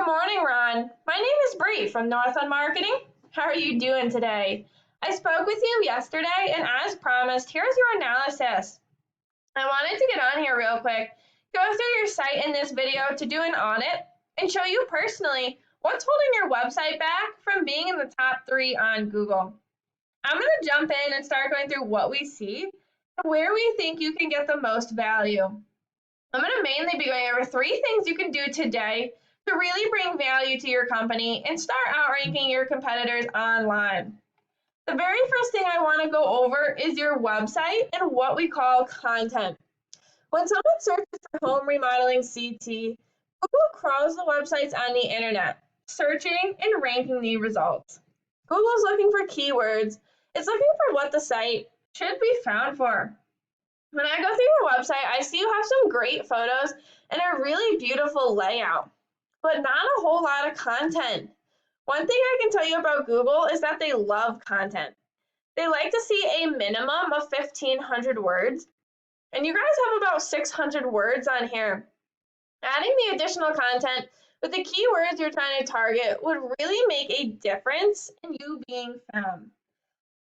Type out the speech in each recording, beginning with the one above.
morning, Ron. My name is Bree from Northland Marketing. How are you doing today? I spoke with you yesterday, and as promised, here's your analysis. I wanted to get on here real quick, go through your site in this video to do an audit, and show you personally what's holding your website back from being in the top 3 on Google. I'm going to jump in and start going through what we see and where we think you can get the most value. I'm going to mainly be going over 3 things you can do today to really bring value to your company and start outranking your competitors online. The very first thing I want to go over is your website and what we call content. When someone searches for home remodeling CT, Google crawls the websites on the internet, searching and ranking the results. Google's looking for keywords. It's looking for what the site should be found for. When I go through your website, I see you have some great photos and a really beautiful layout, but not a whole lot of content. One thing I can tell you about Google is that they love content. They like to see a minimum of 1,500 words, and you guys have about 600 words on here. Adding the additional content with the keywords you're trying to target would really make a difference in you being found.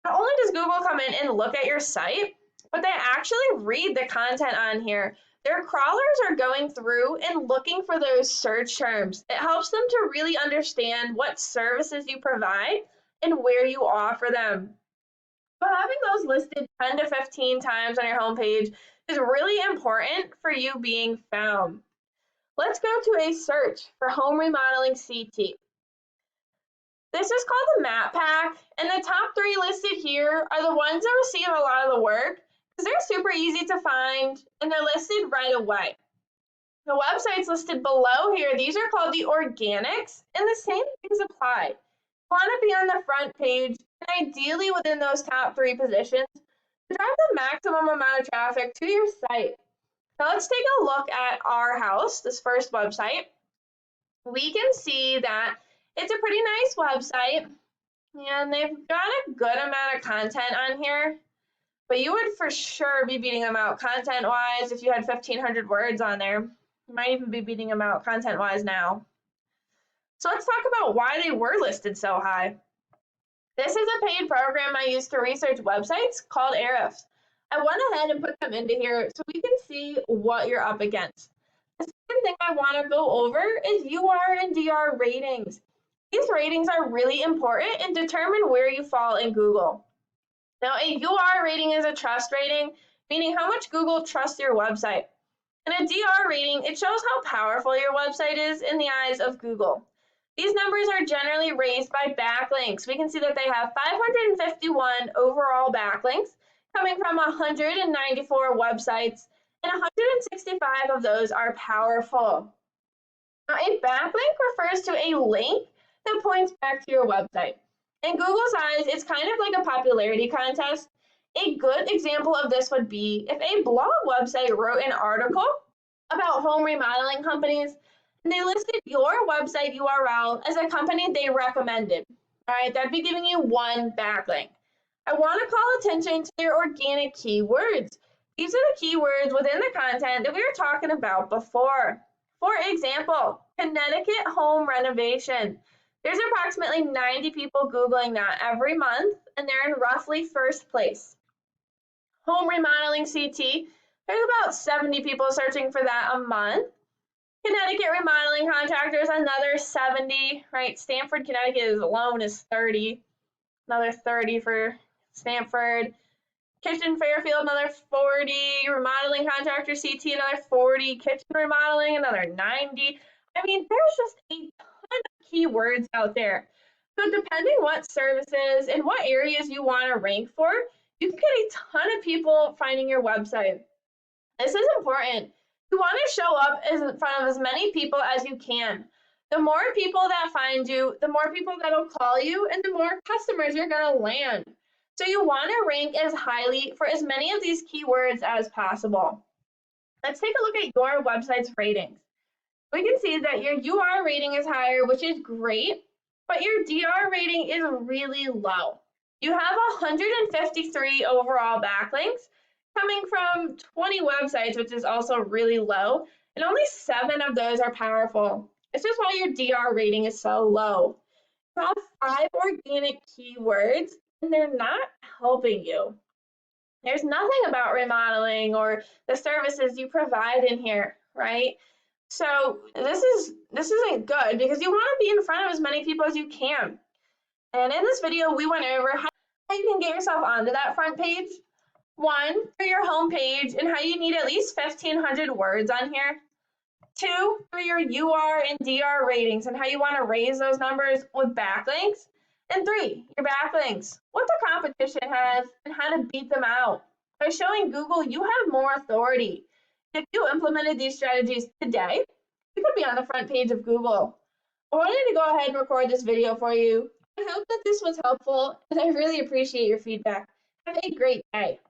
Not only does Google come in and look at your site, but they actually read the content on here. Their crawlers are going through and looking for those search terms. It helps them to really understand what services you provide and where you offer them. But having those listed 10 to 15 times on your homepage is really important for you being found. Let's go to a search for home remodeling CT. This is called the map pack, and the top 3 listed here are the ones that receive a lot of the work because they're super easy to find and they're listed right away. The websites listed below here, these are called the organics, and the same things apply. You want to be on the front page and ideally within those top 3 positions to drive the maximum amount of traffic to your site. Now let's take a look at our house, this first website. We can see that it's a pretty nice website and they've got a good amount of content on here, but you would for sure be beating them out content-wise if you had 1,500 words on there. You might even be beating them out content-wise now. So let's talk about why they were listed so high. This is a paid program I use to research websites called Ahrefs. I went ahead and put them into here so we can see what you're up against. The second thing I want to go over is UDR and DR ratings. These ratings are really important and determine where you fall in Google. Now, a UDR rating is a trust rating, meaning how much Google trusts your website. And a DR rating, it shows how powerful your website is in the eyes of Google. These numbers are generally raised by backlinks. We can see that they have 551 overall backlinks coming from 194 websites, and 165 of those are powerful. Now, a backlink refers to a link that points back to your website. In Google's eyes, it's kind of like a popularity contest. A good example of this would be if a blog website wrote an article about home remodeling companies and they listed your website URL as a company they recommended. All right, that'd be giving you 1 backlink. I want to call attention to their organic keywords. These are the keywords within the content that we were talking about before. For example, Connecticut home renovation. There's approximately 90 people Googling that every month, and they're in roughly first place. Home remodeling CT, there's about 70 people searching for that a month. Connecticut remodeling contractors, another 70, right? Stamford, Connecticut alone is 30. Another 30 for Stamford. Kitchen Fairfield, another 40. Remodeling contractor CT, another 40. Kitchen remodeling, another 90. I mean, there's just a ton of keywords out there. So depending what services and what areas you want to rank for, you can get a ton of people finding your website. This is important. You want to show up in front of as many people as you can. The more people that find you, the more people that'll call you, and the more customers you're going to land. So you want to rank as highly for as many of these keywords as possible. Let's take a look at your website's ratings. We can see that your UR rating is higher, which is great, but your DR rating is really low. You have 153 overall backlinks coming from 20 websites, which is also really low, and only 7 of those are powerful. This is why your DR rating is so low. You have 5 organic keywords, and they're not helping you. There's nothing about remodeling or the services you provide in here, right? So this isn't good because you want to be in front of as many people as you can. And in this video, we went over how you can get yourself onto that front page. One, for your home page and how you need at least 1,500 words on here. Two, for your UR and DR ratings and how you want to raise those numbers with backlinks. And three, your backlinks, what the competition has and how to beat them out. By showing Google you have more authority. If you implemented these strategies today, you could be on the front page of Google. I wanted to go ahead and record this video for you. I hope that this was helpful, and I really appreciate your feedback. Have a great day.